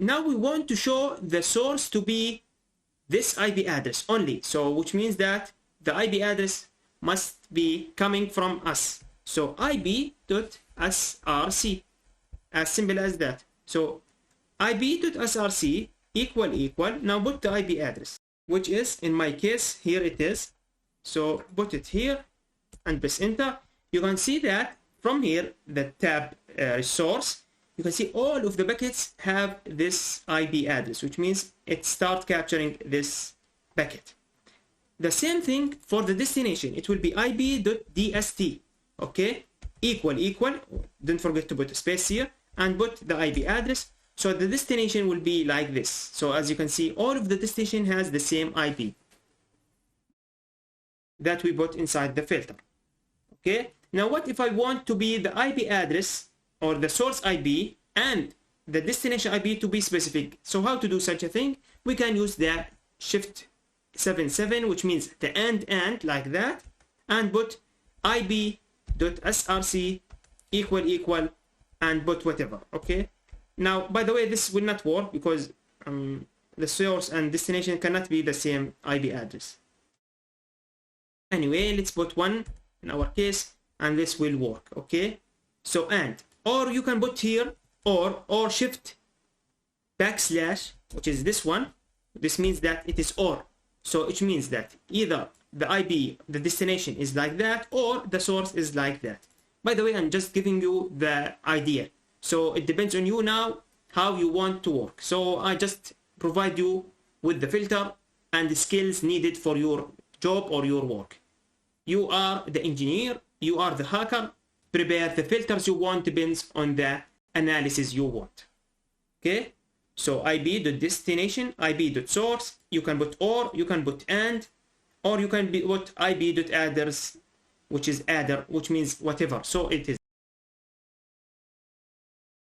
now we want to show the source to be this IP address only. So which means that the IP address must be coming from us. So ib.src, as simple as that. So ib.src equal, now put the IP address, which is, in my case, here it is. So put it here and press enter. You can see that from here, the tab source, you can see all of the buckets have this IP address, which means it starts capturing this bucket. The same thing for the destination. It will be ib.dst, okay, equal, don't forget to put a space here and put the IP address. So the destination will be like this. So as you can see, all of the destination has the same IP that we put inside the filter. Okay, now what if I want to be the IP address or the source IP and the destination IP to be specific? So how to do such a thing? We can use the shift 77, which means the and like that, and put ib.src equal and put whatever. Okay, now by the way, this will not work because the source and destination cannot be the same IP address. Anyway, let's put one in our case and this will work. Okay, so and, or you can put here or shift backslash, which is this one. This means that it is or. So it means that either the IP, the destination is like that, or the source is like that. By the way, I'm just giving you the idea. So it depends on you now how you want to work. So I just provide you with the filter and the skills needed for your job or your work. You are the engineer, you are the hacker. Prepare the filters you want depends on the analysis you want. Okay, so ib.destination, ib.source, you can put or, you can put and, or you can put ib.adders, which is adder, which means whatever. So it is